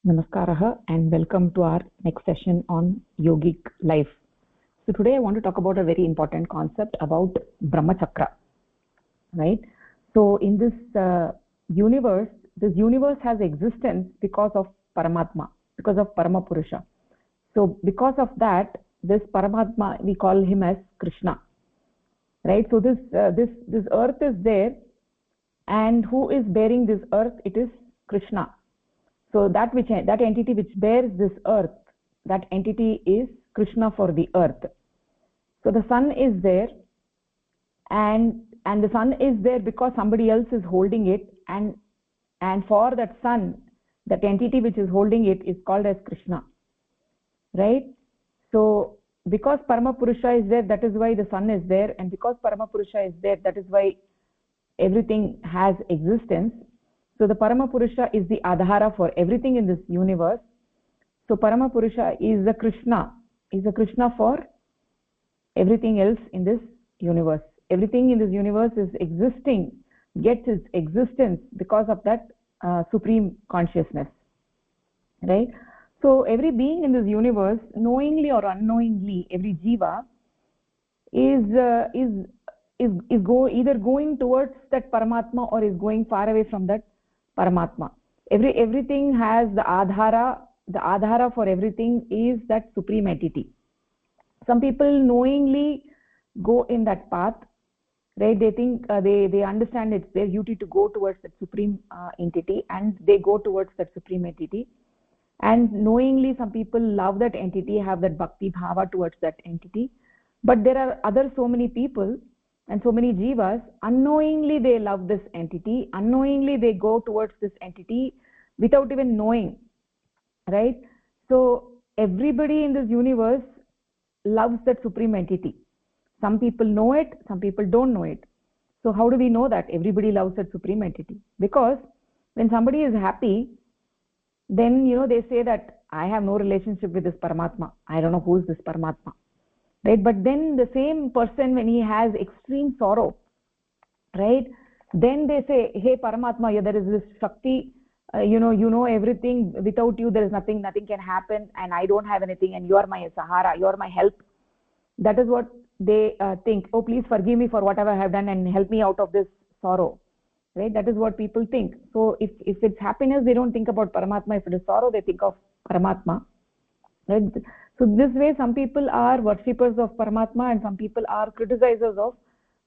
Namaskaraha and welcome to our next session on yogic life. So today I want to talk about a very important concept about Brahma Chakra, right? So in this universe has existence because of Paramatma, because of Paramapurusha. So because of that, this Paramatma, we call him as Krishna, right? So this earth is there, and who is bearing this earth? It is Krishna. So that entity which bears this earth, that entity is Krishna for the earth. So the sun is there, and the sun is there because somebody else is holding it, and for that sun, that entity which is holding it is called as Krishna, right? So because Paramapurusha is there, that is why the sun is there, and because Paramapurusha is there, that is why everything has existence. So the Paramapurusha is the Adhara for everything in this universe. So Paramapurusha is the Krishna for everything else in this universe. Everything in this universe is existing, gets its existence because of that supreme consciousness, right? So every being in this universe, knowingly or unknowingly, every jiva is either going towards that Paramatma or is going far away from that Paramatma. Everything has the Adhara. The Adhara for everything is that supreme entity. Some people knowingly go in that path, right? They think they understand it's their duty to go towards that supreme entity, and they go towards that supreme entity. And knowingly, some people love that entity, have that bhakti bhava towards that entity. But there are so many people and so many jivas, unknowingly they love this entity, unknowingly they go towards this entity without even knowing, right? So everybody in this universe loves that supreme entity. Some people know it, some people don't know it. So how do we know that everybody loves that supreme entity? Because when somebody is happy, then they say that I have no relationship with this Paramatma. I don't know who is this Paramatma. Right? But then the same person, when he has extreme sorrow, right, then they say, hey Paramatma, yeah, there is this Shakti, you know everything, without you there is nothing can happen, and I don't have anything, and you are my Sahara, you are my help. That is what they think. Oh, please forgive me for whatever I have done and help me out of this sorrow, right? That is what people think. So if it's happiness, they don't think about Paramatma. If it is sorrow, they think of Paramatma, right? So this way, some people are worshippers of Paramatma and some people are criticizers of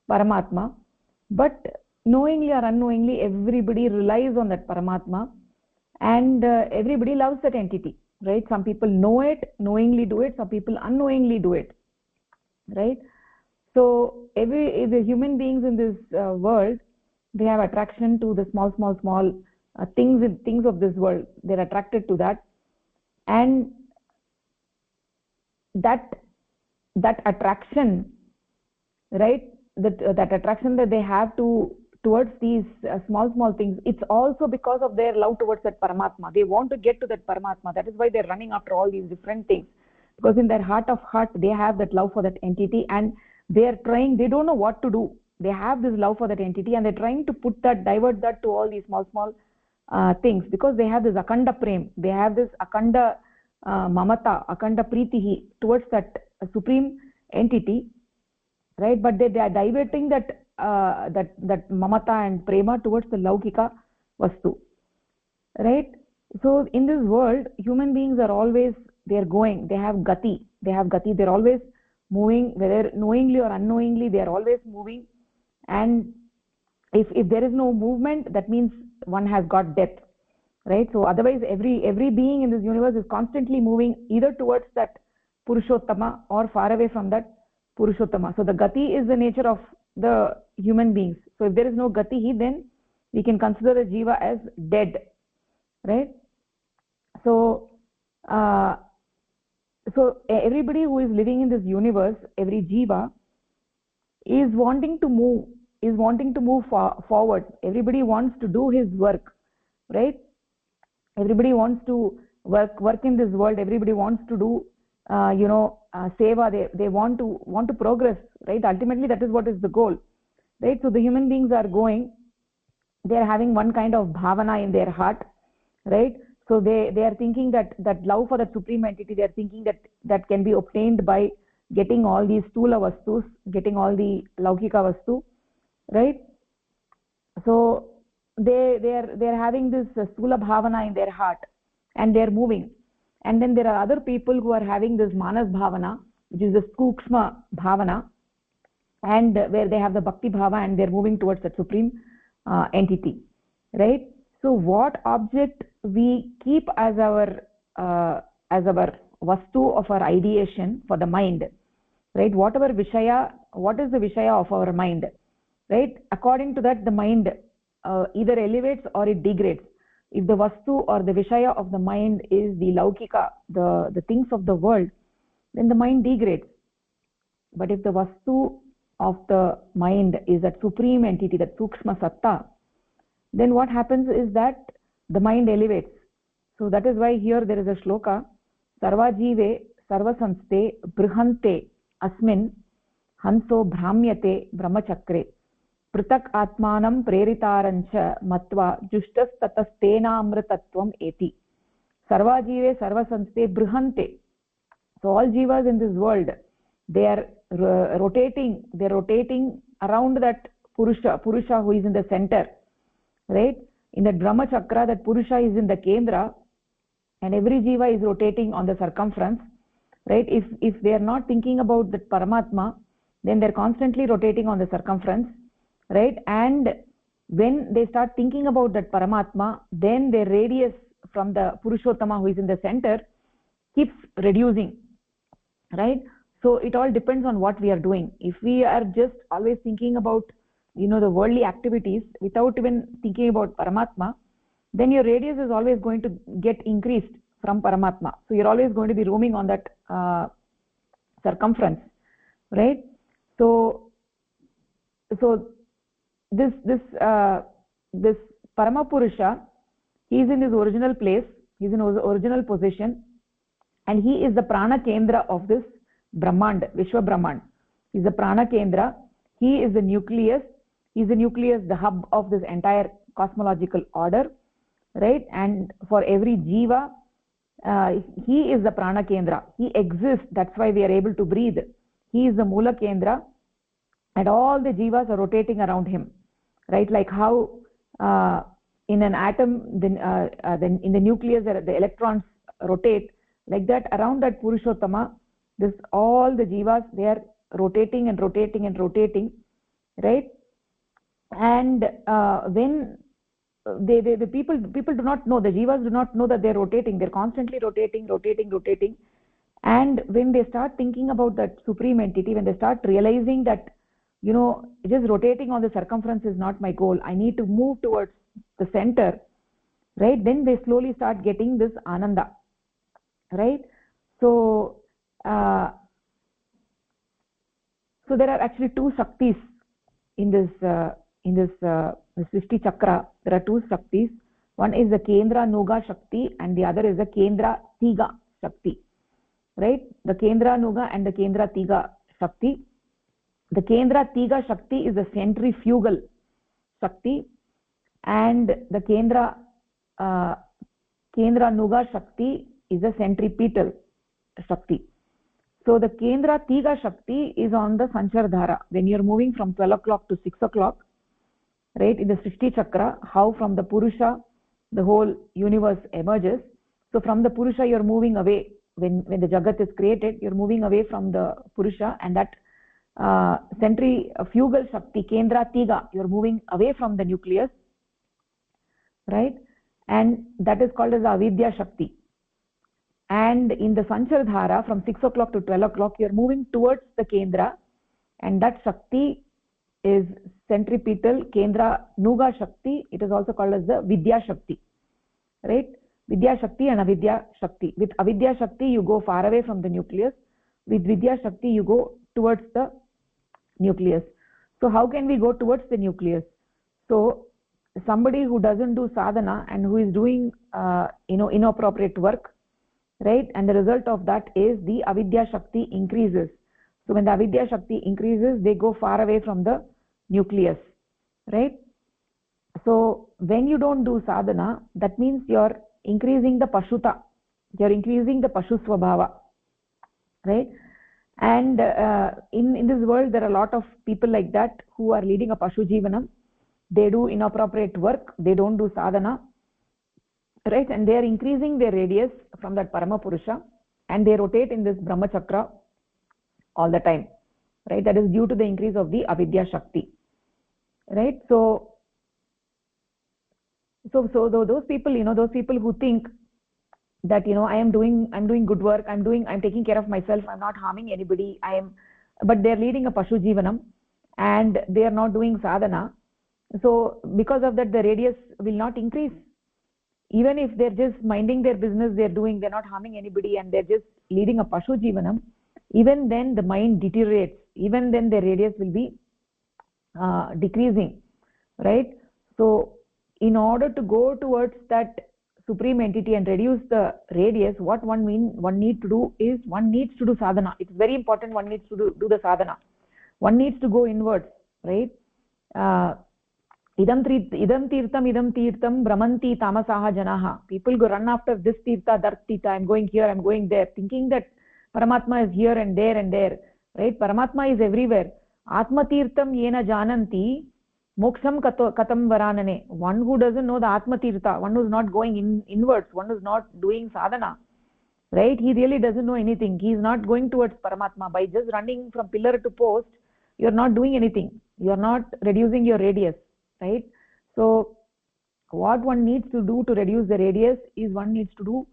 Paramatma. But knowingly or unknowingly, everybody relies on that Paramatma, and everybody loves that entity, right? Some people know it, knowingly do it, some people unknowingly do it, right? So the human beings in this world, they have attraction to the small things of this world. They're attracted to that, and that attraction, right, that attraction that they have towards these small things, it's also because of their love towards that Paramatma. They want to get to that Paramatma. That is why they're running after all these different things, because in their heart of heart they have that love for that entity, and they don't know what to do. They have this love for that entity, and they're trying to divert that to all these small things, because they have this akanda prem, they have this akanda mamata, akanda pritihi towards that supreme entity, right? But they are diverting that mamata and prema towards the laukika vastu, right? So in this world, human beings are always, they have gati, they're always moving, whether knowingly or unknowingly, they are always moving. And if there is no movement, that means one has got death, right? So otherwise, every being in this universe is constantly moving either towards that Purushottama or far away from that Purushottama. So the gati is the nature of the human beings. So if there is no gati, then we can consider the jiva as dead, right? So everybody who is living in this universe, every jiva, is wanting to move forward. Everybody wants to do his work, right? Everybody wants to work in this world. Everybody wants to do seva. They want to progress, right? Ultimately, that is what is the goal, right? So the human beings are going, they are having one kind of bhavana in their heart, right? So they are thinking that love for that supreme entity, they are thinking that can be obtained by getting all these stula vastus, getting all the laukika vastu, right? So they are having this stula bhavana in their heart, and they are moving. And then there are other people who are having this manas bhavana, which is the sukshma bhavana, and where they have the bhakti bhava, and they're moving towards that supreme entity, right? So what object we keep as our vastu of our ideation for the mind, right? Whatever vishaya, what is the vishaya of our mind, right? According to that, the mind either elevates or it degrades. If the vastu or the vishaya of the mind is the laukika, the things of the world, then the mind degrades. But if the vastu of the mind is that supreme entity, that sukshma satta, then what happens is that the mind elevates. So that is why here there is a shloka, sarva jive sarva sanste brihante asmin hanso bhramyate brahmachakre pritak atmanam preritarancha matva jushtastatastena eti. Sarva jive sarva sanste brihante. So all jivas in this world, they are rotating around that purusha who is in the center, right? In the Brahma chakra, that purusha is in the kendra, and every jiva is rotating on the circumference, right? If they are not thinking about that Paramatma, then they're constantly rotating on the circumference, right? And when they start thinking about that Paramatma, then their radius from the Purushottama who is in the center keeps reducing, right? So it all depends on what we are doing. If we are just always thinking about, the worldly activities without even thinking about Paramatma, then your radius is always going to get increased from Paramatma. So you're always going to be roaming on that circumference, right? So this Paramapurusha, he is in his original place, he is in his original position, and he is the prana kendra of this Brahmand, Vishwa Brahmand. He is the prana kendra, he is the nucleus, the hub of this entire cosmological order, right? And for every jiva, he is the prana kendra, he exists, that's why we are able to breathe. He is the mula kendra, and all the jivas are rotating around him, right? Like how in an atom, then in the nucleus the electrons rotate, like that around that Purushottama, all the jivas, they are rotating and rotating and rotating, right? And when the people do not know, the jivas do not know that they're rotating, they're constantly rotating. And when they start thinking about that supreme entity, when they start realizing that, just rotating on the circumference is not my goal, I need to move towards the center, right? Then they slowly start getting this ananda, right? So so there are actually two shaktis in this Srishti chakra. There are two shaktis. One is the Kendra Nuga Shakti, and the other is the Kendra Tiga Shakti, right? The Kendra Nuga and the Kendra Tiga Shakti. The Kendra Tiga Shakti is the centrifugal Shakti, and the Kendra Nuga Shakti is the centripetal Shakti. So the Kendra Tiga Shakti is on the Sanchar Dhara. When you're moving from 12 o'clock to 6 o'clock, right, in the Srishti Chakra, how from the Purusha the whole universe emerges. So from the Purusha you're moving away. When the Jagat is created, you're moving away from the Purusha, and that centrifugal Shakti, Kendra Tiga, you're moving away from the nucleus, right? And that is called as the Avidya Shakti. And in the Sanchar Dhara, from 6 o'clock to 12 o'clock, you're moving towards the Kendra, and that Shakti is centripetal, Kendra Nuga Shakti. It is also called as the Vidya Shakti, right? Vidya Shakti and Avidya Shakti. With Avidya Shakti, you go far away from the nucleus. With Vidya Shakti, you go towards the nucleus. So how can we go towards the nucleus? So somebody who doesn't do sadhana and who is doing inappropriate work, right, and the result of that is the Avidya Shakti increases. So when the Avidya Shakti increases, they go far away from the nucleus, right? So when you don't do sadhana, that means your increasing the pashuta, you're increasing the pashu swabhava, right? And in this world there are a lot of people like that who are leading a pashu jivanam. They do inappropriate work, they don't do sadhana, right? And they are increasing their radius from that parama purusha, and they rotate in this brahma chakra all the time, right? That is due to the increase of the avidya shakti, right? So those people, those people who think that I'm doing good work, I'm taking care of myself, I'm not harming anybody, but they're leading a pashu jivanam and they are not doing sadhana. So because of that, the radius will not increase. Even if they're just minding their business, they're not harming anybody, and they're just leading a pashu jivanam, even then the mind deteriorates, even then the radius will be decreasing, right? So in order to go towards that supreme entity and reduce the radius, what one needs to do is one needs to do sadhana. It's very important. One needs to do the sadhana. One needs to go inwards, right? Idam tirtam brahmanti tamasaha janaha. People go run after this tirtha, that tirtha. I'm going here, I'm going there, thinking that Paramatma is here and there, right? Paramatma is everywhere. Atma tirtam yena jananti moksham katam varanane. One who doesn't know the Atma tirtha, one who's not going inwards, one who's not doing sadhana, right? He really doesn't know anything. He is not going towards Paramatma. By just running from pillar to post, you're not doing anything. You're not reducing your radius, right? So what one needs to do to reduce the radius is one needs to do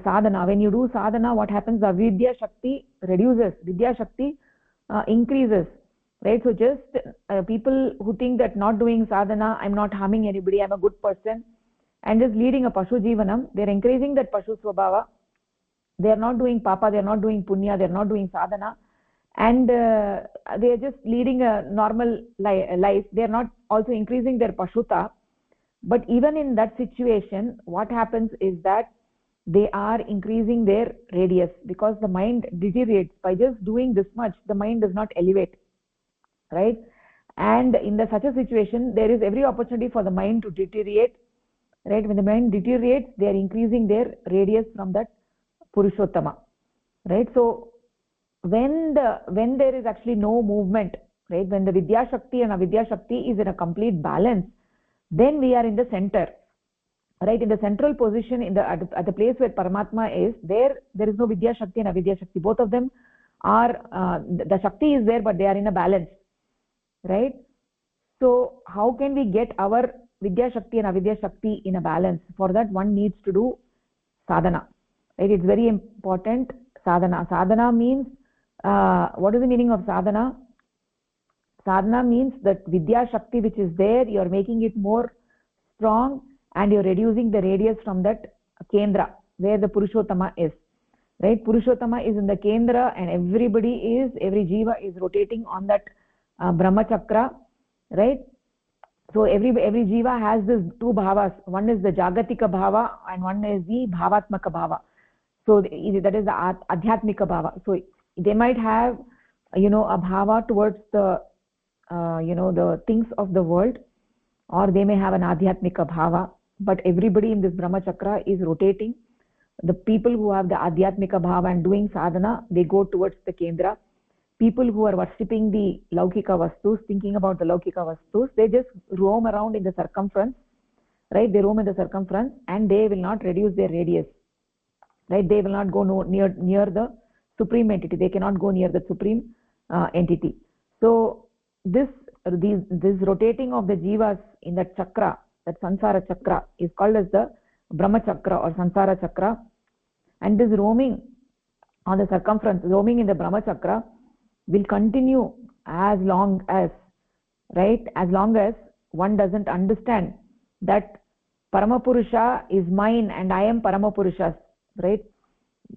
sadhana. When you do sadhana, what happens? The vidya shakti reduces, vidya shakti increases, right? So just people who think that not doing sadhana, I'm not harming anybody, I'm a good person, and just leading a pashu jivanam, they're increasing that pashu swabhava. They're not doing papa, they're not doing punya, they're not doing sadhana, and they're just leading a normal life. They're not also increasing their pashuta. But even in that situation, what happens is that they are increasing their radius, because the mind deteriorates. By just doing this much, the mind does not elevate, right? And in such a situation, there is every opportunity for the mind to deteriorate, right? When the mind deteriorates, they are increasing their radius from that purushottama, right? So when there is actually no movement, right, when the vidya shakti and avidya shakti is in a complete balance, then we are in the center, right? In the central position, at the place where Paramatma is, there is no vidya shakti and avidya shakti. Both of them are the shakti is there, but they are in a balance, right? So how can we get our vidya shakti and avidya shakti in a balance? For that, one needs to do sadhana, right? It's very important. Sadhana means what is the meaning of sadhana? Sadhana means that vidya shakti which is there, you are making it more strong, and you're reducing the radius from that kendra where the purushottama is, right? Purushottama is in the kendra, and every jiva is rotating on that brahma chakra, right? So every jiva has these two bhavas. One is the jagatika bhava and one is the bhavatmaka bhava. So that is the adhyatmika bhava. So they might have a bhava towards the the things of the world, or they may have an adhyatmika bhava, but everybody in this brahma chakra is rotating. The people who have the adhyatmika bhava and doing sadhana, they go towards the kendra. People who are worshipping the laukika vastus, thinking about the laukika vastus, they just roam around in the circumference, right? They roam in the circumference, and they will not reduce their radius, right? They will not go near the supreme entity. They cannot go near the supreme entity. So this rotating of the jivas in that chakra, that sansara chakra, is called as the brahma chakra or sansara chakra. And this roaming on the circumference, roaming in the brahma chakra, will continue as long as one doesn't understand that Paramapurusha is mine and I am Paramapurusha's, right?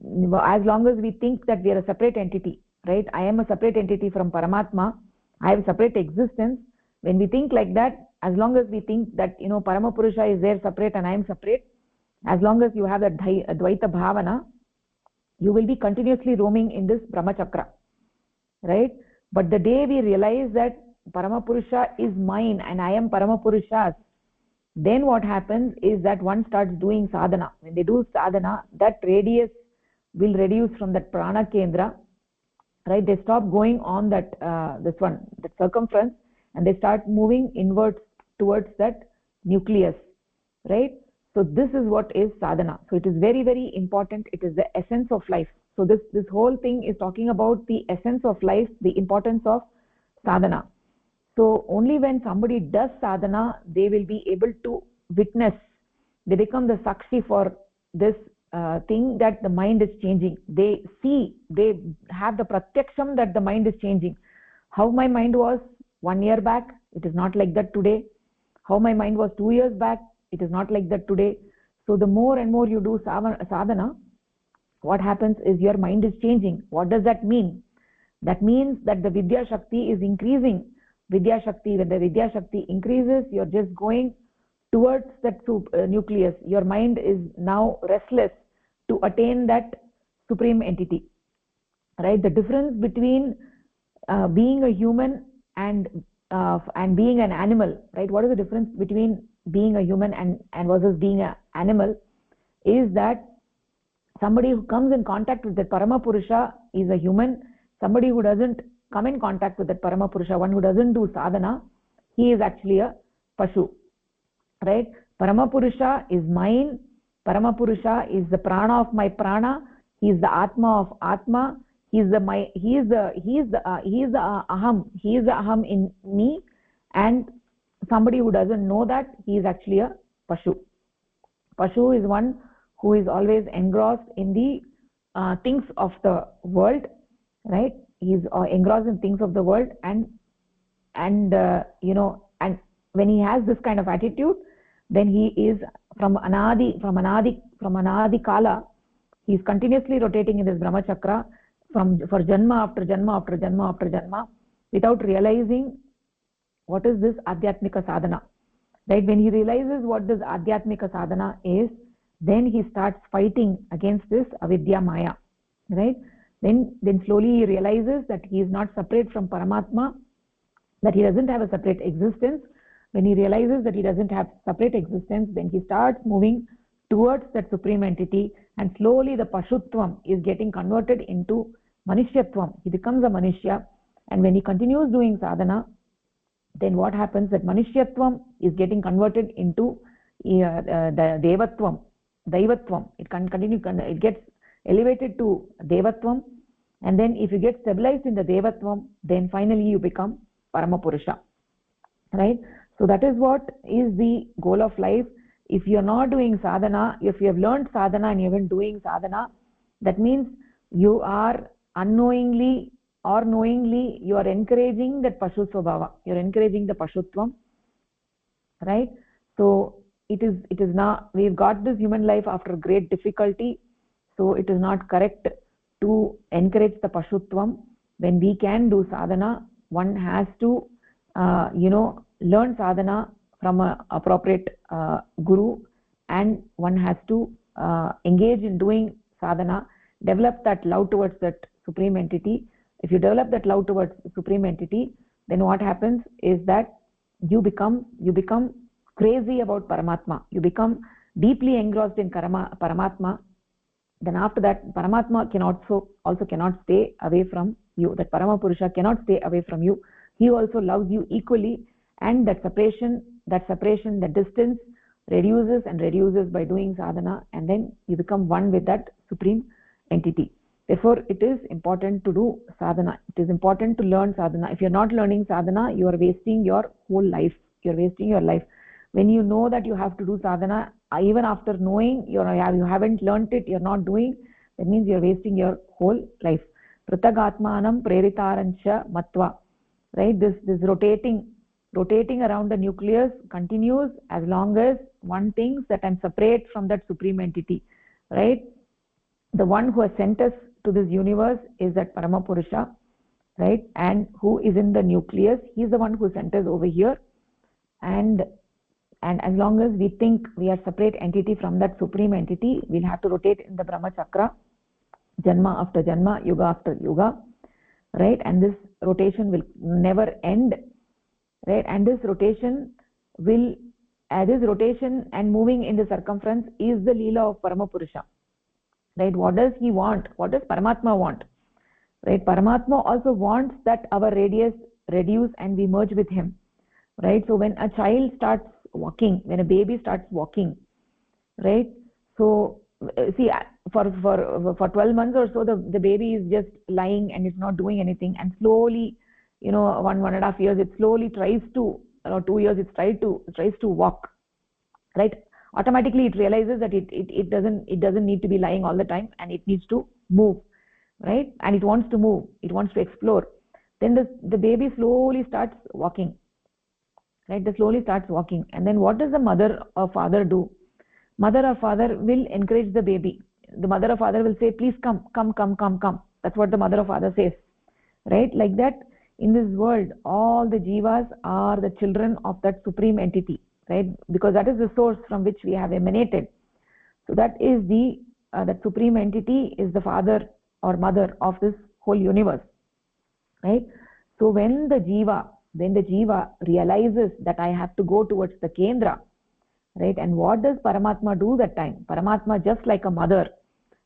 As long as we think that we are a separate entity, right? I am a separate entity from Paramatma, I have separate existence. When we think like that, as long as we think that Paramapurusha is there separate and I am separate, as long as you have that Dvaita Bhavana, you will be continuously roaming in this Brahma Chakra, right? But the day we realize that Paramapurusha is mine and I am Paramapurusha's, Then what happens is that one starts doing sadhana. When they do sadhana, that radius will reduce from that prana kendra, right? They stop going on that that circumference, and they start moving inwards towards that nucleus, right? So this is what is sadhana. So it is very, very important. It is the essence of life. So this whole thing is talking about the essence of life, the importance of sadhana. So only when somebody does sadhana, they will be able to witness. They become the sakshi for this thing that the mind is changing. They see, they have the pratyaksham that the mind is changing. How my mind was 1 year back, it is not like that today. How my mind was 2 years back, it is not like that today. So the more and more you do sadhana, what happens is your mind is changing. What does that mean? That means that the Vidya Shakti is increasing. Vidya Shakti, when the Vidya Shakti increases, you're just going towards that nucleus. Your mind is now restless to attain that supreme entity, right? The difference between being a human and being an animal, right? What is the difference between being a human and versus being an animal? Is that somebody who comes in contact with the Parama Purusha is a human. Somebody who doesn't come in contact with that Parama Purusha, one who doesn't do sadhana, he is actually a Pashu, right? Parama Purusha is mine. Parama Purusha is the prana of my prana. He is the Atma of Atma. He is the Aham. He is the Aham in me. And somebody who doesn't know that, he is actually a Pashu. Pashu is one who is always engrossed in the things of the world, right? He is engrossed in things of the world, and and when he has this kind of attitude, then he is from anadi kala, he is continuously rotating in this Brahma Chakra for janma after janma after janma after janma, without realizing what is this Adhyatmika sadhana, right? When he realizes what this Adhyatmika sadhana is, then he starts fighting against this avidya maya, right? Then slowly he realizes that he is not separate from Paramatma, that he doesn't have a separate existence. When he realizes that he doesn't have separate existence, then he starts moving towards that supreme entity, and slowly the Pashutvam is getting converted into Manishyatvam. He becomes a Manishya, and when he continues doing sadhana, then what happens, that Manishyatvam is getting converted into the Devatvam, Daivatvam. It can continue, it gets elevated to Devatvam, and then if you get stabilized in the Devatvam, then finally you become Paramapurusha, right? So that is what is the goal of life. If you are not doing sadhana, if you have learned sadhana and you haven't doing sadhana, that means you are unknowingly or knowingly, you are encouraging that Pashu Svabhava, you are encouraging the Pashutvam, right? So it is now, we've got this human life after great difficulty, so it is not correct to encourage the Pashutvam. When we can do sadhana, one has to learn sadhana from an appropriate guru, and one has to engage in doing sadhana, develop that love towards that supreme entity. If you develop that love towards the supreme entity, then what happens is that you become crazy about Paramatma. You become deeply engrossed in Paramatma. Then after that, Paramatma also cannot stay away from you. That Parama Purusha cannot stay away from you. He also loves you equally, and that separation, the distance reduces and reduces by doing sadhana, and then you become one with that supreme entity. Therefore, it is important to do sadhana. It is important to learn sadhana. If you're not learning sadhana, you are wasting your whole life. You're wasting your life. When you know that you have to do sadhana, even after knowing you haven't learnt it, you're not doing, that means you're wasting your whole life. Pratagatmanam preritarancha matva, right? This rotating around the nucleus continues as long as one thinks that I'm separate from that supreme entity, right? The one who has sent us to this universe is that Parama Purusha, right? And who is in the nucleus, he's the one who sent us over here. And as long as we think we are separate entity from that supreme entity, we'll have to rotate in the Brahma Chakra, Janma after Janma, Yuga after Yuga, right? And this rotation will never end, right? And this rotation will this rotation and moving in the circumference is the Leela of Paramapurusha. Right? What does he want? What does Paramatma want? Right? Paramatma also wants that our radius reduce and we merge with him. Right? So when a child starts walking, when a baby starts walking, right? So see, for 12 months or so, the baby is just lying and it's not doing anything, and slowly, 1.5 years, it slowly tries to, 2 years, it tries to walk, right? Automatically it realizes that it doesn't need to be lying all the time, and it needs to move, right? And it wants to move, it wants to explore. Then the baby slowly starts walking, right? They slowly starts walking, and then what does the mother or father do? Mother or father will encourage the baby. The mother or father will say, please come. That's what the mother or father says, right? Like that, in this world, all the jivas are the children of that supreme entity, right? Because that is the source from which we have emanated. So that is that supreme entity is the father or mother of this whole universe, right? So when the jiva realizes that I have to go towards the kendra, right? And what does Paramatma do that time? Paramatma, just like a mother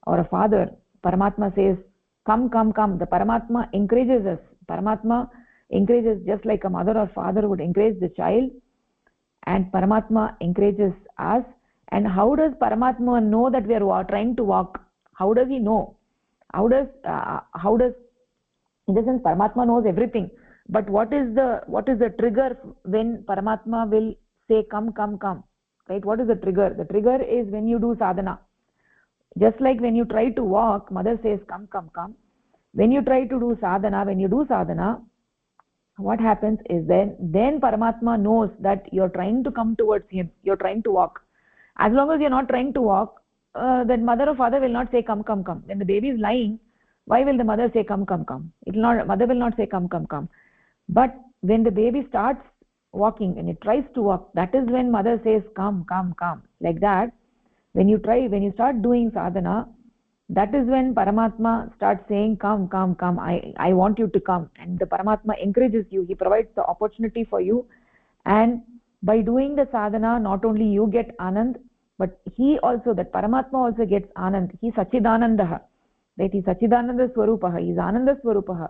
or a father, Paramatma says, come. The Paramatma encourages us. Paramatma encourages just like a mother or father would encourage the child, and Paramatma encourages us. And how does Paramatma know that we are trying to walk? How does he know? How does in the sense, Paramatma knows everything, but what is the trigger when Paramatma will say come, right? What is the trigger? The trigger is when you do sadhana. Just like when you try to walk, mother says come. When you try to do sadhana, what happens is then Paramatma knows that you're trying to come towards him, you're trying to walk. As long as you're not trying to walk, then mother or father will not say come. When the baby is lying, why will the mother say come? Mother will not say come. But when the baby starts walking and it tries to walk, that is when mother says come. Like that, when you start doing sadhana, that is when Paramatma starts saying come. I want you to come, and the Paramatma encourages you. He provides the opportunity for you, and by doing the sadhana, not only you get anand, but that Paramatma also gets anand. He Sachidanandaha, right? He Sachidananda Swarupaha, he is Ananda Swarupaha,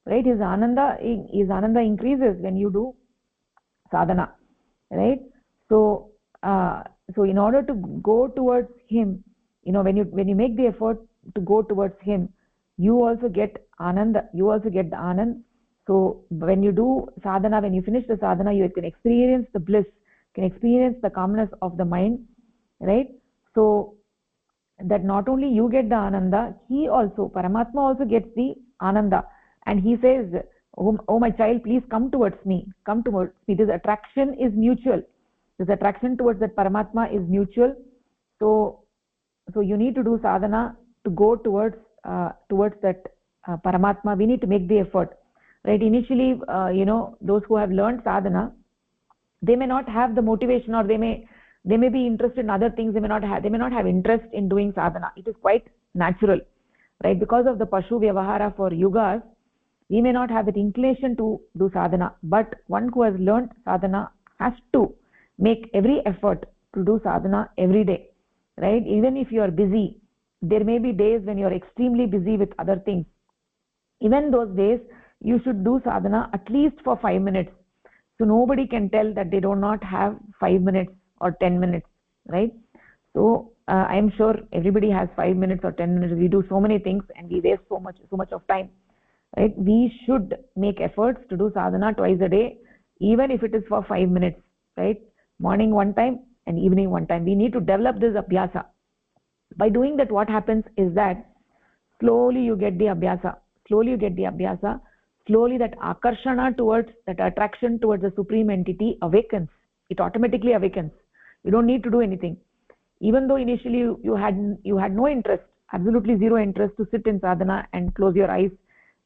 right? His ananda increases when you do sadhana, right? So in order to go towards him, when you make the effort to go towards him, you also get ananda, you also get the anand. So when you do sadhana, when you finish the sadhana, you can experience the bliss, can experience the calmness of the mind, right? So that not only you get the ananda, Paramatma also gets the ananda, and he says, oh my child, please come towards me. This attraction is mutual. This attraction towards that Paramatma is mutual. So you need to do sadhana to go towards that Paramatma. We need to make the effort, right? Initially, those who have learned sadhana, they may not have the motivation, or they may be interested in other things. They may not have interest in doing sadhana. It is quite natural, right? Because of the pashu vyavahara for yugas, we may not have that inclination to do sadhana, but one who has learned sadhana has to make every effort to do sadhana every day, right? Even if you are busy, there may be days when you are extremely busy with other things. Even those days, you should do sadhana at least for 5 minutes. So nobody can tell that they do not have 5 minutes or 10 minutes, right? So I am sure everybody has 5 minutes or 10 minutes. We do so many things and we waste so much of time, right? We should make efforts to do sadhana twice a day, even if it is for 5 minutes, right? Morning one time and evening one time. We need to develop this abhyasa. By doing that, what happens is that slowly you get the abhyasa. Slowly that akarshana towards, that attraction towards the supreme entity awakens. It automatically awakens. You don't need to do anything. Even though initially you had no interest, absolutely zero interest to sit in sadhana and close your eyes,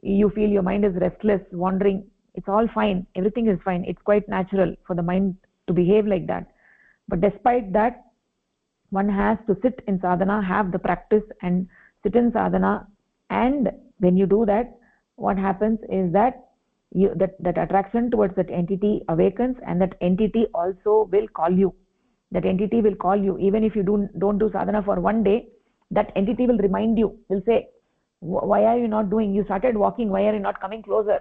you feel your mind is restless, wandering. It's all fine. Everything is fine. It's quite natural for the mind to behave like that. But despite that, one has to sit in sadhana, have the practice and sit in sadhana. And when you do that, what happens is that that attraction towards that entity awakens, and that entity also will call you. that entity will call you. Even if you don't do sadhana for one day, that entity will remind you, will say, why are you not doing? You started walking, why are you not coming closer?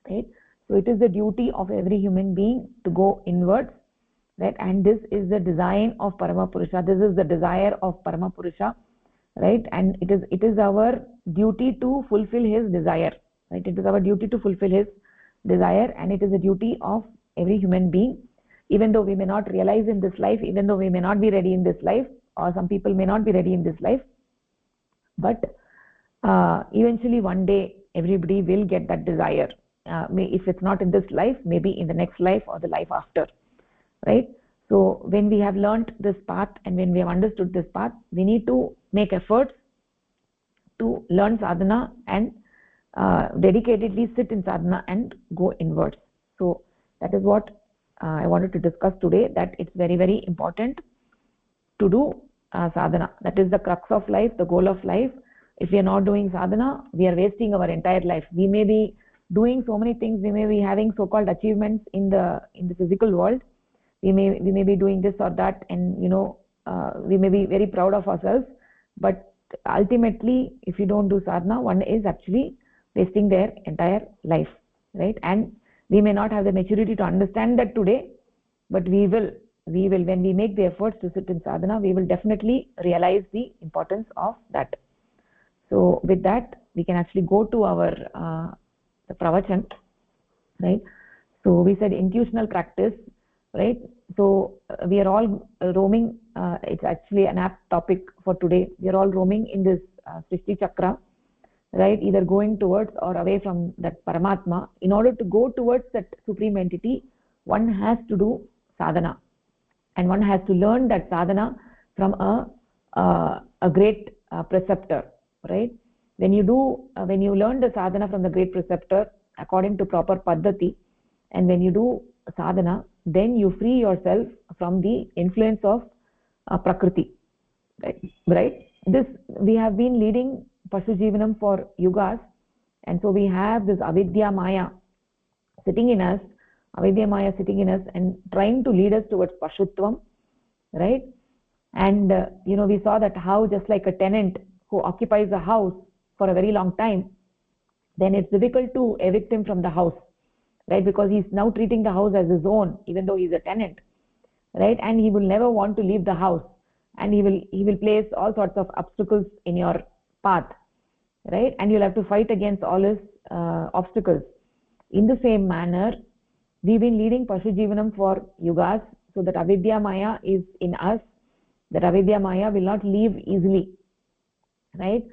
Right? So it is the duty of every human being to go inwards, right? And this is the design of Parama Purusha. This is the desire of Parama Purusha, right? And it is our duty to fulfill his desire, right? It is our duty to fulfill his desire, and it is the duty of every human being. Even though we may not realize in this life, even though we may not be ready in this life, or some people may not be ready in this life, but eventually one day everybody will get that desire. If it's not in this life, maybe in the next life or the life after, right? So when we have learnt this path and when we have understood this path, we need to make efforts to learn sadhana and dedicatedly sit in sadhana and go inwards. So that is what I wanted to discuss today, that it's very, very important to do sadhana. That is the crux of life, the goal of life. If we are not doing sadhana, we are wasting our entire life. We may be doing so many things, we may be having so-called achievements in the physical world, we may be doing this or that, and we may be very proud of ourselves, but ultimately if you don't do sadhana, one is actually wasting their entire life, right? And we may not have the maturity to understand that today, but we will when we make the efforts to sit in sadhana, we will definitely realize the importance of that. So with that, we can actually go to our the pravachan, right? So we said intuitional practice, right? So we are all roaming, it's actually an apt topic for today. We are all roaming in this Srishti Chakra, right? Either going towards or away from that Paramatma. In order to go towards that supreme entity, one has to do sadhana, and one has to learn that sadhana from a great preceptor, right? When you learn the sadhana from the great preceptor according to proper paddhati, and when you do sadhana, then you free yourself from the influence of prakriti, right? This, we have been leading Pashu Jivanam for yugas, and so we have this avidya maya sitting in us, and trying to lead us towards Pashutvam, right? And we saw that how, just like a tenant who occupies a house for a very long time, then it's difficult to evict him from the house, right? Because he's now treating the house as his own, even though he's a tenant, right? And he will never want to leave the house, and he will place all sorts of obstacles in your path, right? And you'll have to fight against all his obstacles. In the same manner, we've been leading Pashu Jivanam for yugas, so that avidya maya is in us, that avidya maya will not leave easily, right?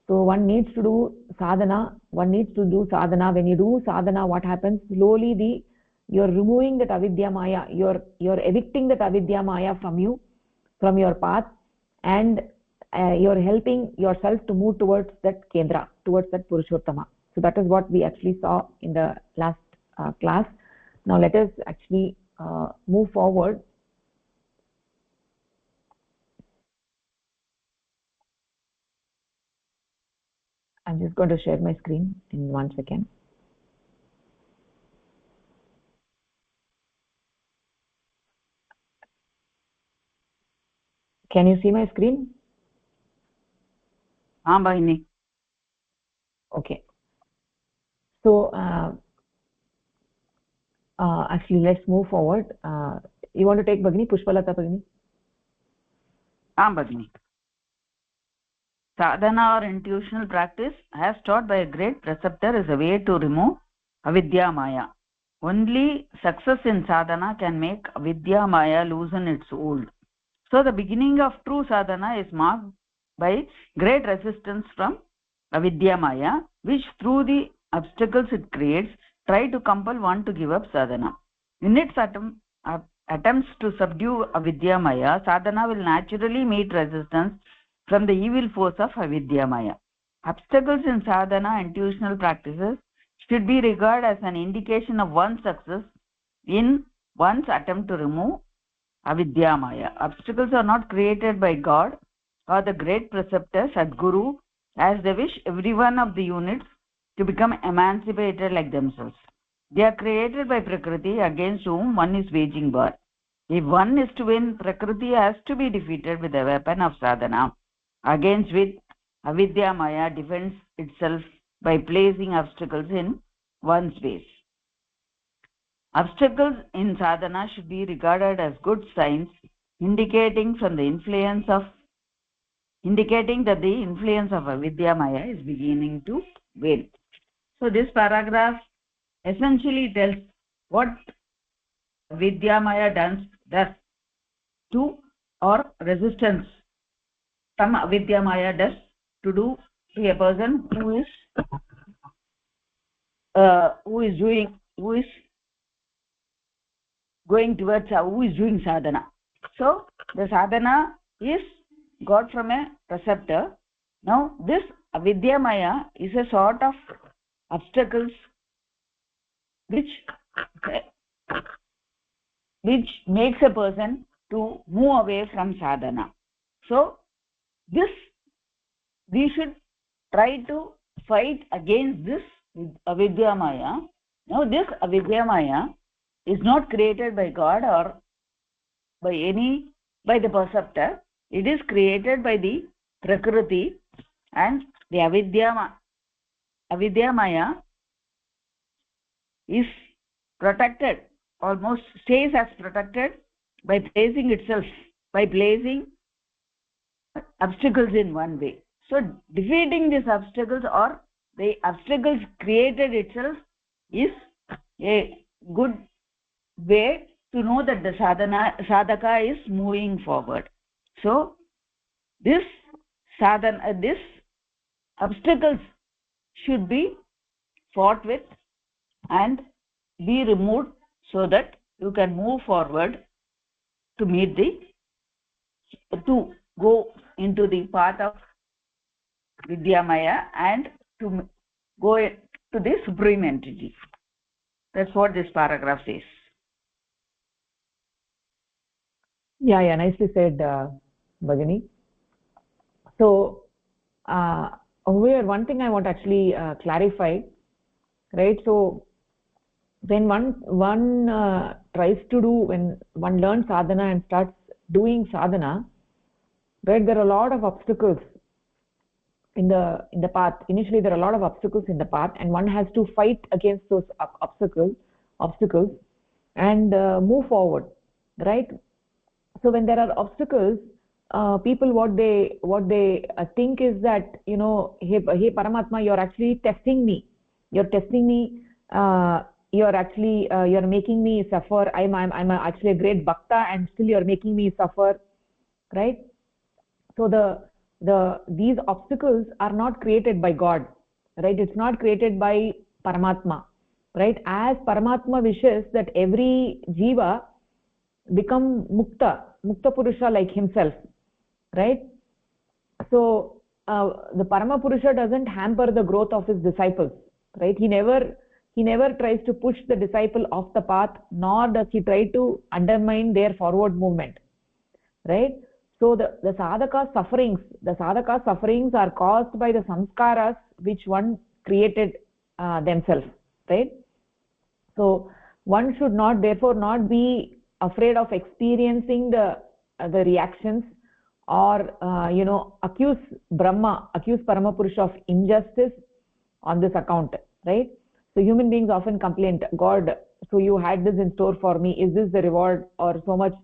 So one needs to do sadhana. When you do sadhana, what happens? Slowly you're removing that avidya maya, you're evicting that avidya maya from you, from your path, and you're helping yourself to move towards that kendra, towards that Purushottama. So that is what we actually saw in the last class. Now let us actually move forward. I'm just going to share my screen in 1 second. Can you see my screen? Bhagini. Okay. So actually, let's move forward. You want to take Bhagini, Pushpalata Bhagini? Bhagini. Sadhana or intuitional practice, as taught by a great preceptor, is a way to remove avidya maya. Only success in sadhana can make avidya maya loosen its hold. So the beginning of true sadhana is marked by great resistance from avidya maya, which through the obstacles it creates, try to compel one to give up sadhana. In its attempts to subdue avidya maya, sadhana will naturally meet resistance from the evil force of avidya maya. Obstacles in sadhana and intuitional practices should be regarded as an indication of one's success in one's attempt to remove avidya maya. Obstacles are not created by God or the great preceptor Sadguru, as they wish every one of the units to become emancipated like themselves. They are created by Prakriti, against whom one is waging war. If one is to win, Prakriti has to be defeated with the weapon of sadhana, against which avidya maya defends itself by placing obstacles in one's ways. Obstacles in sadhana should be regarded as good signs, indicating that the influence of avidya maya is beginning to wane. So this paragraph essentially tells what vidya maya does to, or resistance some avidya maya does to do to a person who is going towards who is doing sadhana. So the sadhana is got from a preceptor. Now this avidya maya is a sort of obstacles which makes a person to move away from sadhana. So this we should try to fight against this avidya maya. Now this avidya maya is not created by God or by the perceptor. It is created by the prakriti, and the avidya maya is protected, almost stays as protected by placing obstacles in one way. So defeating these obstacles, or the obstacles created itself, is a good way to know that the sadhaka is moving forward. So this this obstacles should be fought with and be removed, so that you can move forward to to go into the path of Vidyamaya and to go to the supreme entity. That's what this paragraph says. Yeah, nicely said, Bhagini. So here one thing I want to actually clarify, right? So when one tries to do, when one learns sadhana and starts doing sadhana, right, there are a lot of obstacles in the path. Initially there are a lot of obstacles in the path, and one has to fight against those obstacles and move forward, right? So when there are obstacles, people what they think is that, hey Paramatma, you're actually testing me, you're actually you're making me suffer. I'm actually a great bhakta, and still you're making me suffer, right? So these obstacles are not created by God, right? It's not created by Paramatma, right? As Paramatma wishes that every jiva become mukta purusha like himself, right? So the Parama Purusha doesn't hamper the growth of his disciples, right? He never tries to push the disciple off the path, nor does he try to undermine their forward movement, right? So the sadhaka sufferings are caused by the samskaras which one created themselves, right? So one should not therefore not be afraid of experiencing the reactions, or accuse Paramapurusha of injustice on this account, right? So human beings often complain, God, so you had this in store for me, is this the reward, or so much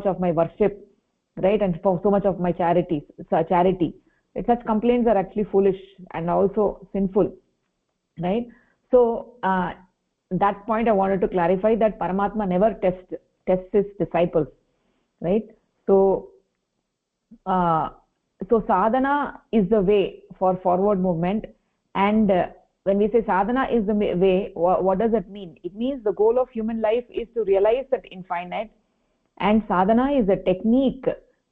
of my worship, right, and for so much of my charity? Such complaints are actually foolish and also sinful, right? So that point I wanted to clarify, that Paramatma never tests his disciples, right? So sadhana is the way for forward movement. And when we say sadhana is the way, what does it mean? It means the goal of human life is to realize that infinite, and sadhana is a technique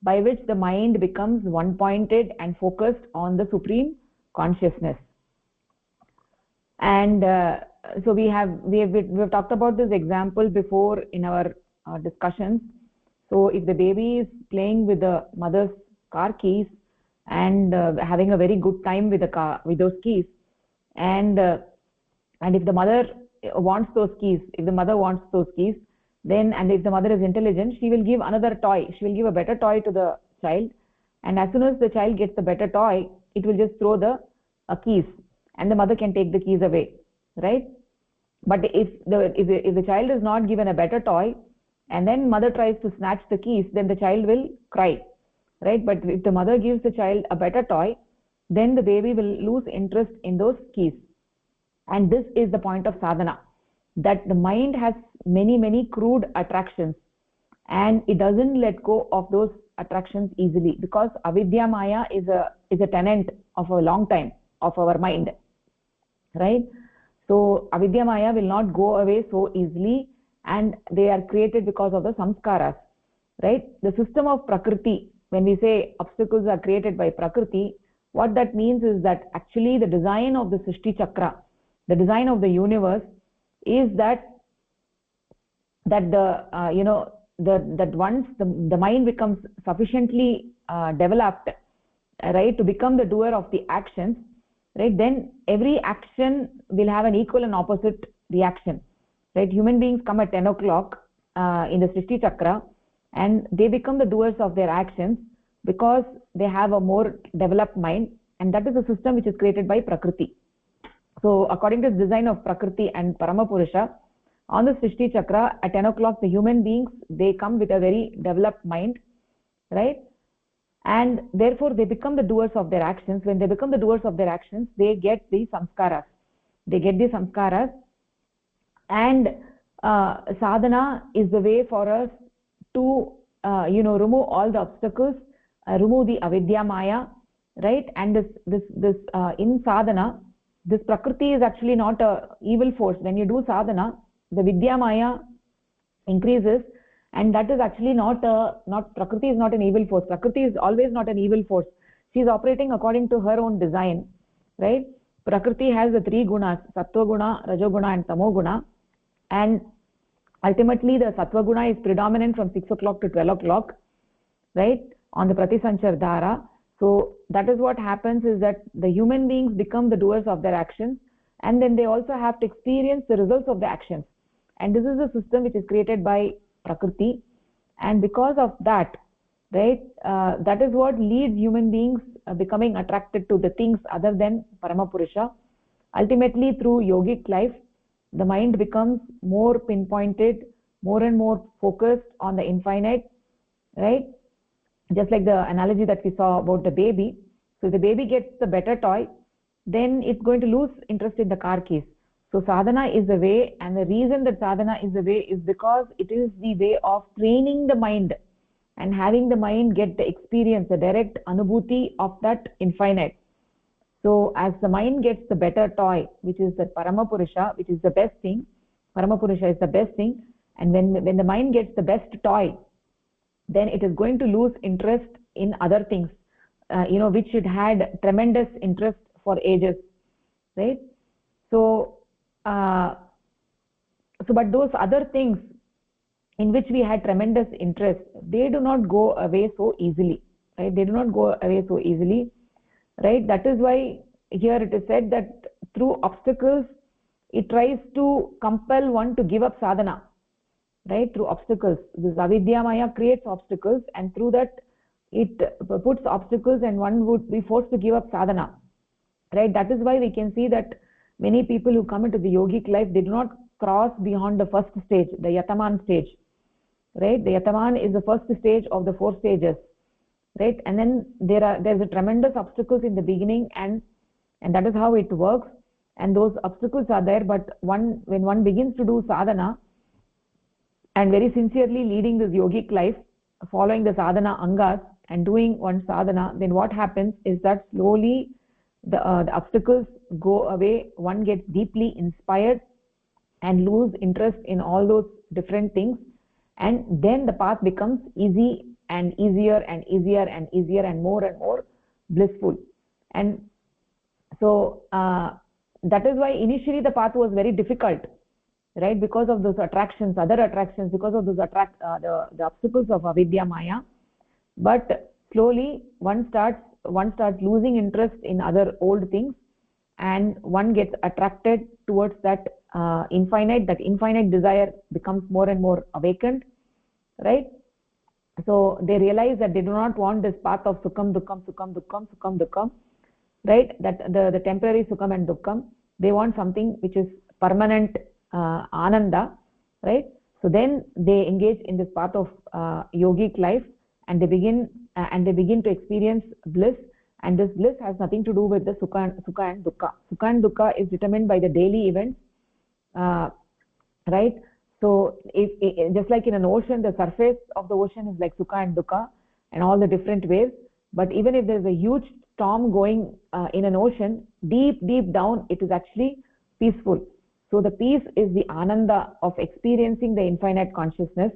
by which the mind becomes one pointed and focused on the supreme consciousness. And so we've talked about this example before in our discussions. So if the baby is playing with the mother's car keys and having a very good time with those keys, and if the mother wants those keys, then, and if the mother is intelligent, she will give another toy, she will give a better toy to the child, and as soon as the child gets the better toy, it will just throw the keys, and the mother can take the keys away, right? But if the child is not given a better toy, and then mother tries to snatch the keys, then the child will cry, right? But if the mother gives the child a better toy, then the baby will lose interest in those keys. And this is the point of sadhana, that the mind has many crude attractions, and it doesn't let go of those attractions easily, because avidya maya is a tenant of a long time of our mind, right? So avidya maya will not go away so easily, and they are created because of the samskaras, right? The system of prakriti, when we say obstacles are created by prakriti, what that means is that actually the design of the Srishti Chakra, the design of the universe, is that that once the mind becomes sufficiently developed, right, to become the doer of the actions, right, then every action will have an equal and opposite reaction, right? Human beings come at 10 o'clock in the Srishti Chakra, and they become the doers of their actions because they have a more developed mind, and that is a system which is created by Prakriti. So according to the design of Prakriti and Paramapurusha, on the Srishti Chakra at 10 o'clock, the human beings, they come with a very developed mind, right? And therefore they become the doers of their actions. When they become the doers of their actions, they get the samskaras. They get the samskaras, and sadhana is the way for us to remove all the obstacles, remove the avidya maya, right? And this in sadhana, this prakriti is actually not a evil force. When you do sadhana, the vidya maya increases, and that is actually not prakriti is not an evil force. Prakriti is always not an evil force. She is operating according to her own design, right? Prakriti has the three gunas: sattva guna, rajoguna, and tamoguna, and ultimately the sattva guna is predominant from 6 o'clock to 12 o'clock, right, on the pratisanchar dhara. So that is what happens, is that the human beings become the doers of their actions, and then they also have to experience the results of the actions. And this is a system which is created by Prakriti, and because of that, right, that is what leads human beings becoming attracted to the things other than Paramapurusha. Ultimately, through yogic life, the mind becomes more pinpointed, more and more focused on the infinite, right? Just like the analogy that we saw about the baby. So if the baby gets the better toy, then it's going to lose interest in the car keys. So sadhana is the way, and the reason that sadhana is the way is because it is the way of training the mind and having the mind get the experience, the direct anubhuti of that infinite. So as the mind gets the better toy, which is the Paramapurusha, which is the best thing, Paramapurusha is the best thing, and when the mind gets the best toy, then it is going to lose interest in other things, which it had tremendous interest for ages, right? So, but those other things in which we had tremendous interest, they do not go away so easily, right? They do not go away so easily, right? That is why here it is said that through obstacles, it tries to compel one to give up sadhana, right? Through obstacles, this avidya maya creates obstacles, and through that it puts obstacles, and one would be forced to give up sadhana, right? That is why we can see that many people who come into the yogic life, they do not cross beyond the first stage, the yataman stage, right? The yataman is the first stage of the 4 stages, right? And then there's a tremendous obstacles in the beginning, and that is how it works, and those obstacles are there. But when one begins to do sadhana and very sincerely leading this yogic life, following the sadhana angas and doing one sadhana, then what happens is that slowly the obstacles go away, one gets deeply inspired and lose interest in all those different things, and then the path becomes easy and easier and easier and easier and more blissful. And so that is why initially the path was very difficult, right, because of those attractions, other attractions, because of those the obstacles of avidya maya. But slowly one starts losing interest in other old things, and one gets attracted towards that infinite, that infinite desire becomes more and more awakened, right? So they realize that they do not want this path of sukham dukkam sukham dukkam sukham dukkam, right? That the temporary sukham and dukkam, they want something which is permanent, ananda, right? So then they engage in this path of yogic life, and they begin to experience bliss. And this bliss has nothing to do with the sukha and dukkha. Sukha and dukkha is determined by the daily events, right? So if just like in an ocean, the surface of the ocean is like sukha and dukkha and all the different waves. But even if there is a huge storm going in an ocean, deep down, it is actually peaceful. So the peace is the ananda of experiencing the infinite consciousness,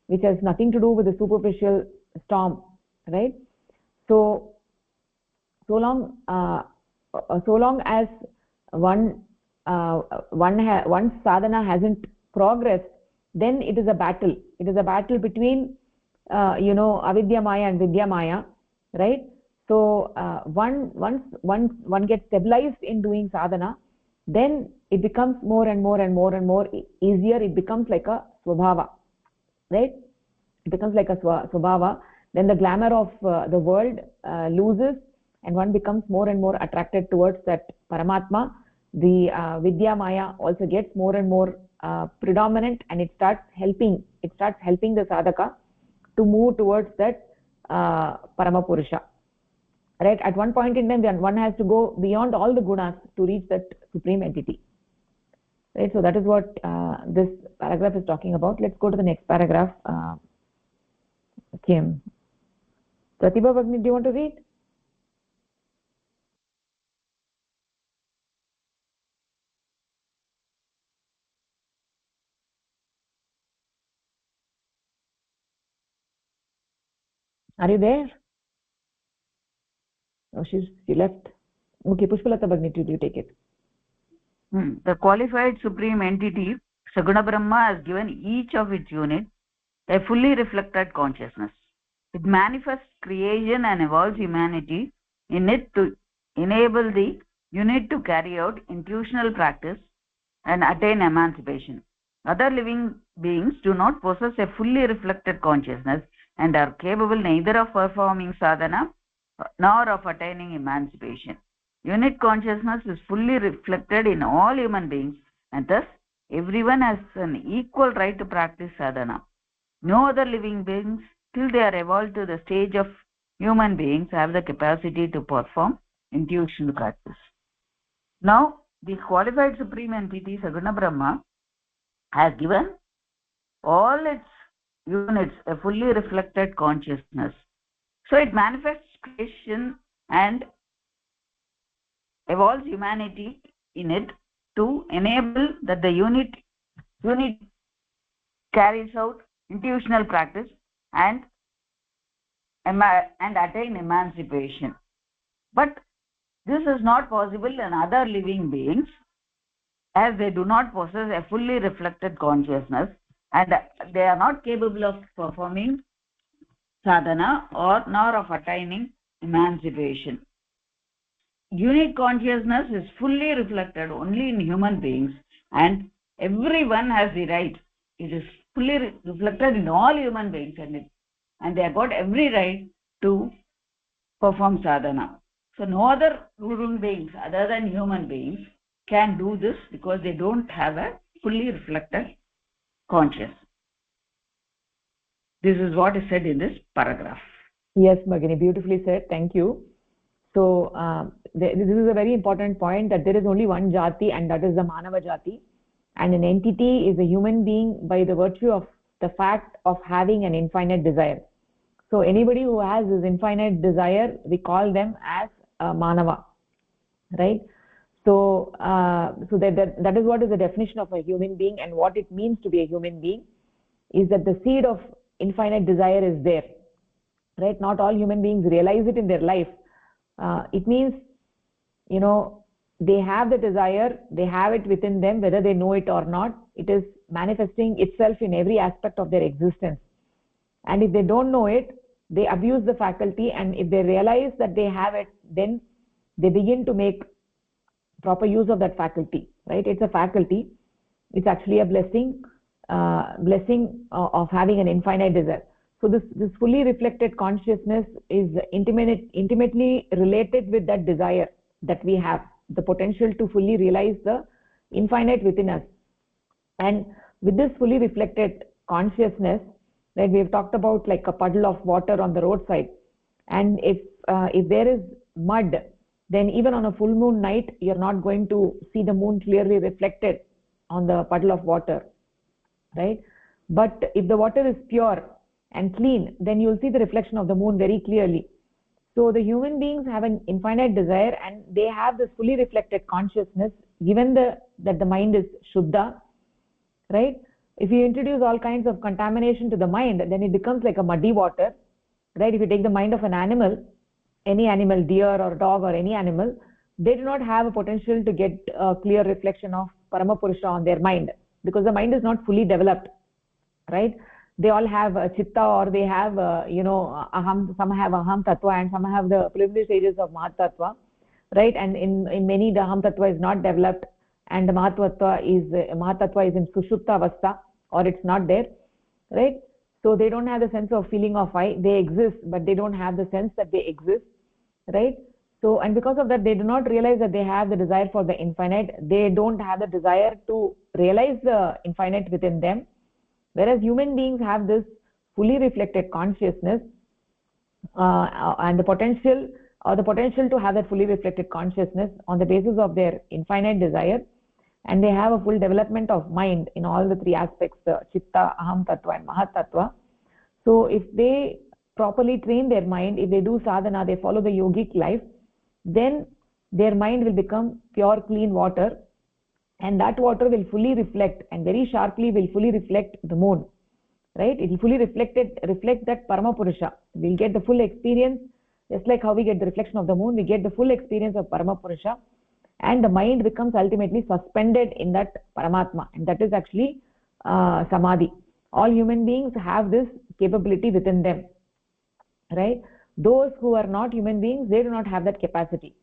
which has nothing to do with the superficial storm, right? So long as one sadhana hasn't progressed, then it is a battle. It is a battle between avidya maya and vidya maya, right? So once one gets stabilized in doing sadhana, then it becomes more and more easier. It becomes like a swabhava, right? It becomes like a swabhava. Then the glamour of the world loses, and one becomes more and more attracted towards that Paramatma. The Vidya Maya also gets more and more predominant, and it starts helping the sadhaka to move towards that Paramapurusha. Right? At one point in time, one has to go beyond all the gunas to reach that supreme entity. Right? So that is what this paragraph is talking about. Let's go to the next paragraph. Kim. Pratibha Bhagini, do you want to read? Are you there? Oh, she left. Okay, Pushpalata Bhagini, do you take it? The qualified supreme entity, Saguna Brahma, has given each of its units a fully reflected consciousness. It manifests creation and evolves humanity in it to enable the unit to carry out intuitional practice and attain emancipation. Other living beings do not possess a fully reflected consciousness and are capable neither of performing sadhana nor of attaining emancipation. Unit consciousness is fully reflected in all human beings, and thus everyone has an equal right to practice sadhana. No other living beings, till they are evolved to the stage of human beings, have the capacity to perform intuitional practice. Now, the qualified supreme entity, Saguna Brahma, has given all its units a fully reflected consciousness. So it manifests creation and evolves humanity in it to enable that the unit carries out intuitional practice and attain emancipation. But this is not possible in other living beings, as they do not possess a fully reflected consciousness and they are not capable of performing sadhana or nor of attaining emancipation. Unit consciousness is fully reflected only in human beings, and everyone has the right. It is fully reflected in all human beings, and they have got every right to perform sadhana. So no other living beings other than human beings can do this because they don't have a fully reflected consciousness. This is what is said in this paragraph. Yes, Bhagini, beautifully said. Thank you. So this is a very important point, that there is only one jati, and that is the Manava jati. And an entity is a human being by the virtue of the fact of having an infinite desire. So anybody who has this infinite desire, we call them as Manava, right? So that is what is the definition of a human being, and what it means to be a human being is that the seed of infinite desire is there, right? Not all human beings realize it in their life. It means, they have the desire, they have it within them, whether they know it or not. It is manifesting itself in every aspect of their existence. And if they don't know it, they abuse the faculty, and if they realize that they have it, then they begin to make proper use of that faculty, right? It's a faculty. It's actually a blessing of having an infinite desire. So this fully reflected consciousness is intimately related with that desire that we have, the potential to fully realize the infinite within us. And with this fully reflected consciousness, that we have talked about, like a puddle of water on the roadside, and if there is mud, then even on a full moon night you're not going to see the moon clearly reflected on the puddle of water, right? But if the water is pure and clean, then you'll see the reflection of the moon very clearly. So the human beings have an infinite desire, and they have this fully reflected consciousness, given that the mind is shuddha, right? If you introduce all kinds of contamination to the mind, then it becomes like a muddy water, right? If you take the mind of an animal, any animal, deer or dog or any animal, they do not have a potential to get a clear reflection of Paramapurusha on their mind, because the mind is not fully developed, right? They all have chitta, or they have aham. Some have aham tattva and some have the preliminary stages of mahat tattva, right? And in many, the aham tattva is not developed, and the mahat tattva is in sushupta avastha, or it's not there, right? So they don't have the sense of feeling of I. They exist, but they don't have the sense that they exist, right? So, and because of that, they do not realize that they have the desire for the infinite. They don't have the desire to realize the infinite within them. Whereas human beings have this fully reflected consciousness, and the potential to have that fully reflected consciousness on the basis of their infinite desire, and they have a full development of mind in all the three aspects, the chitta, aham tattva and mahat tattva. So if they properly train their mind, if they do sadhana, they follow the yogic life, then their mind will become pure clean water, and that water will fully reflect, and very sharply will fully reflect the moon, right? It will fully reflect that Paramapurusha. We'll get the full experience, just like how we get the reflection of the moon, we get the full experience of Paramapurusha, and the mind becomes ultimately suspended in that Paramatma, and that is actually Samadhi. All human beings have this capability within them, right? Those who are not human beings, they do not have that capacity,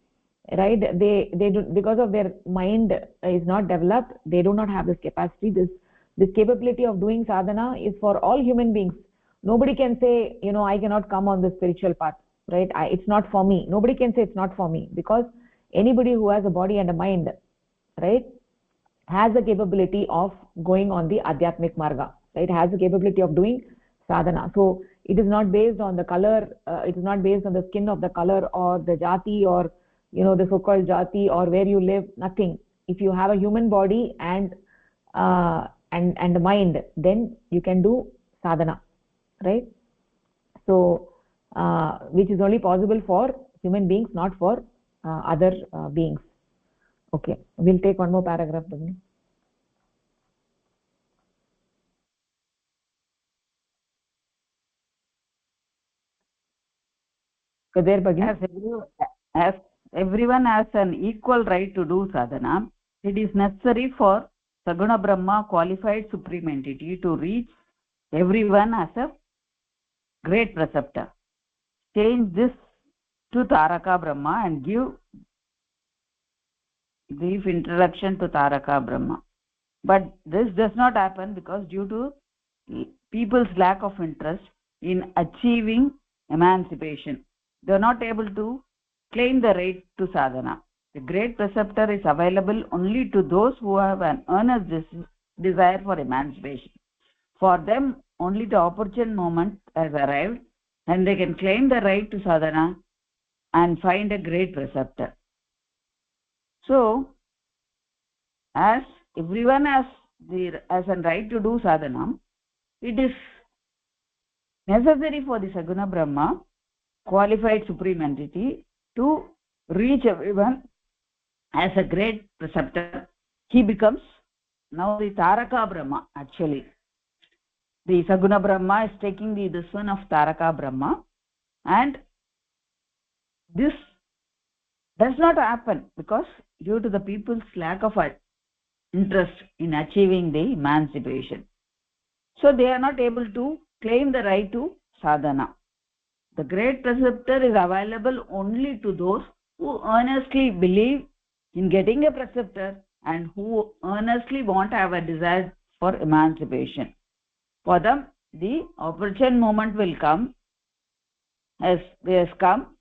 right? They do, because of their mind is not developed, they do not have this capacity. This capability of doing sadhana is for all human beings. Nobody can say, I cannot come on the spiritual path, right? It's not for me. Nobody can say it's not for me, because anybody who has a body and a mind, right, has the capability of going on the Adhyatmic Marga, right? Has the capability of doing sadhana. So it is not based on the color, it is not based on the skin of the color, or the jati, or the so-called jati, or where you live, nothing. If you have a human body and the mind, then you can do sadhana, right? So which is only possible for human beings, not for other beings. Okay, we'll take one more paragraph, Bhagini. There, Bhagini. As everyone has an equal right to do sadhana, it is necessary for Saguna Brahma, qualified supreme entity, to reach everyone as a great preceptor. Change this to Taraka Brahma and give brief introduction to Taraka Brahma. But this does not happen because due to people's lack of interest in achieving emancipation, they are not able to claim the right to sadhana. The great preceptor is available only to those who have an earnest desire for emancipation. For them, only the opportune moment has arrived, and they can claim the right to sadhana and find a great preceptor. So, as everyone has a right to do sadhana, it is necessary for the Saguna Brahma, qualified supreme entity, to reach everyone as a great preceptor. He becomes now the Taraka Brahma. Actually, the Saguna Brahma is taking this one of Taraka Brahma, and this does not happen because due to the people's lack of interest in achieving the emancipation. So they are not able to claim the right to sadhana. The great preceptor is available only to those who earnestly believe in getting a preceptor and who earnestly want to have a desire for emancipation. For them, the opportune moment will come, has come,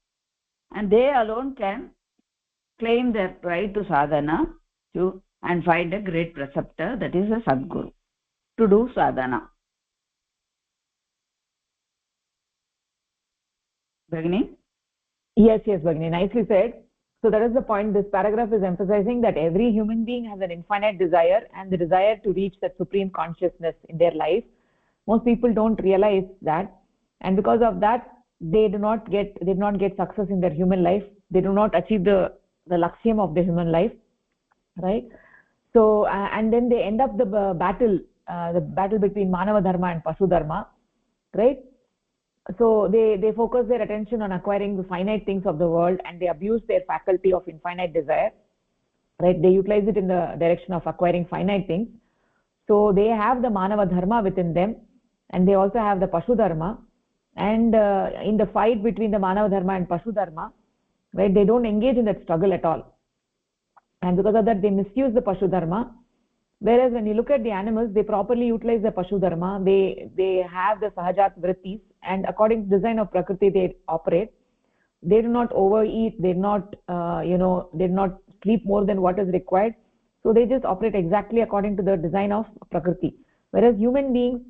and they alone can claim their right to sadhana and find a great preceptor, that is a Sadguru, to do sadhana. Bhagini? Yes, yes, Bhagini, nicely said. So that is the point. This paragraph is emphasizing that every human being has an infinite desire, and the desire to reach that supreme consciousness in their life. Most people don't realize that, and because of that, they do not get success in their human life. They do not achieve the lakshyam of the human life, right? So and then they end up the battle between Manava Dharma and Pasu Dharma, right? So they focus their attention on acquiring the finite things of the world, and they abuse their faculty of infinite desire, right? They utilize it in the direction of acquiring finite things. So they have the Manava Dharma within them, and they also have the Pashu Dharma. And in the fight between the Manava Dharma and Pashu Dharma, right, they don't engage in that struggle at all. And because of that, they misuse the Pashu Dharma. Whereas when you look at the animals, they properly utilize the Pashu Dharma. They have the Sahajat Vrittis, and according to the design of Prakriti, they operate. They do not overeat. They do not, they do not sleep more than what is required. So they just operate exactly according to the design of Prakriti. Whereas human beings,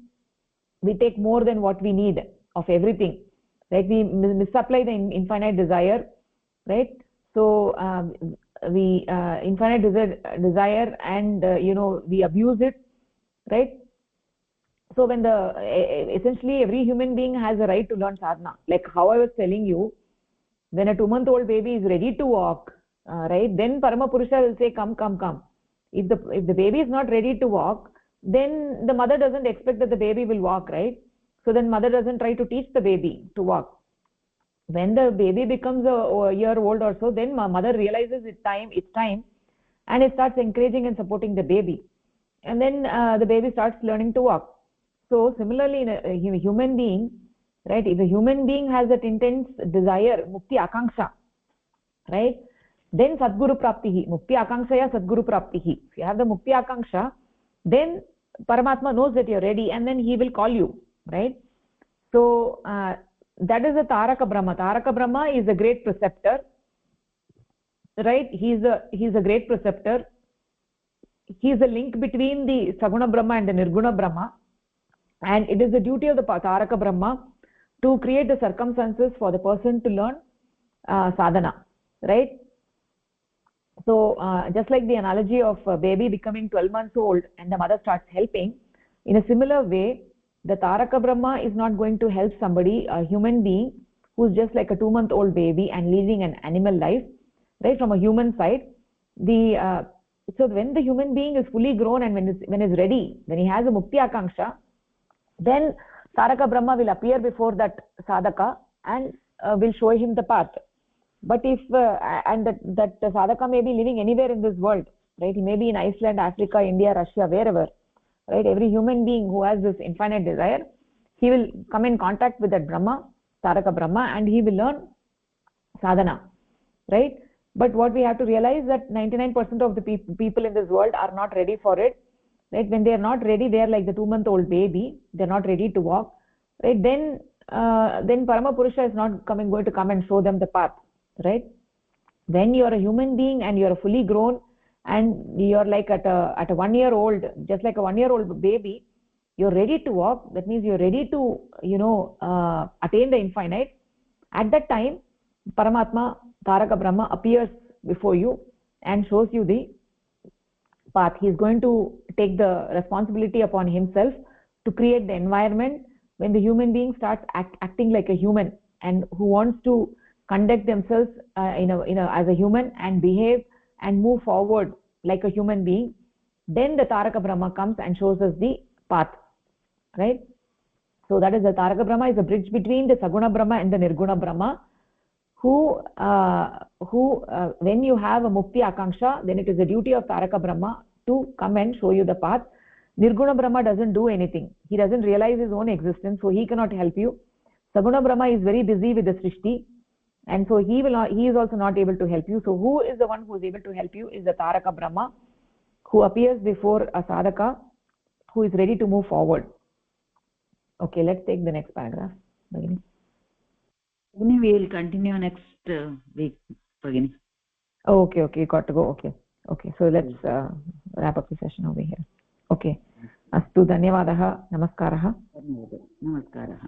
we take more than what we need of everything, right? We misapply the infinite desire, right? So we infinite desire, and we abuse it, right? So when essentially every human being has a right to learn sadhana. Like how I was telling you, when a 2-month-old baby is ready to walk, right, then Parama Purusha will say, come, come, come. If the baby is not ready to walk, then the mother doesn't expect that the baby will walk, right? So then mother doesn't try to teach the baby to walk. When the baby becomes a year old or so, then mother realizes it's time, and it starts encouraging and supporting the baby, and then the baby starts learning to walk. So similarly, in a human being, right, if a human being has that intense desire, mukti akanksha, right, then sadguru praptihi, mukti akankshaya sadguru praptihi. If you have the mukti akanksha, then Paramatma knows that you're ready, and then he will call you, right? So that is the Taraka Brahma. Taraka Brahma is a great preceptor, right? He's a great preceptor. He's a link between the Saguna Brahma and the Nirguna Brahma, and it is the duty of the Taraka Brahma to create the circumstances for the person to learn sadhana, right? So just like the analogy of a baby becoming 12 months old and the mother starts helping, in a similar way, the Taraka Brahma is not going to help somebody, a human being, who's just like a 2-month-old baby and leading an animal life, right, from a human side. So when the human being is fully grown and when is ready, when he has a Mukti Akanksha, then Taraka Brahma will appear before that sadhaka and will show him the path. But if and that sadhaka may be living anywhere in this world, right? He may be in Iceland, Africa, India, Russia, wherever, right? Every human being who has this infinite desire, he will come in contact with that Brahma, Taraka Brahma, and he will learn sadhana, right? But what we have to realize that 99% of the people in this world are not ready for it, right? When they are not ready, they are like the 2-month-old baby. They are not ready to walk, right? Then Parama Purusha is not going to come and show them the path, right? When you are a human being and you are fully grown and you are like at a 1-year-old, just like a 1-year-old baby, you're ready to walk. That means you're ready to attain the infinite. At that time, Paramatma, Taraka Brahma, appears before you and shows you the path. He is going to take the responsibility upon himself to create the environment when the human being starts acting like a human and who wants to conduct themselves as a human and behave and move forward like a human being. Then the Taraka Brahma comes and shows us the path, right? So that is the Taraka Brahma is a bridge between the Saguna Brahma and the Nirguna Brahma, who when you have a Mukti Akanksha, then it is the duty of Taraka Brahma to come and show you the path. Nirguna Brahma doesn't do anything. He doesn't realize his own existence, so he cannot help you. Saguna Brahma is very busy with the Srishti, and so he is also not able to help you. So who is the one who is able to help you is the Taraka Brahma, who appears before a sadhaka who is ready to move forward. Okay, let's take the next paragraph, Bhagini. Bhagini, we will continue next week, Bhagini. Okay, okay, got to go. Okay, okay, so let's wrap up the session over here. Okay, astu, dhanyavadah, namaskarah. Namaskaraः.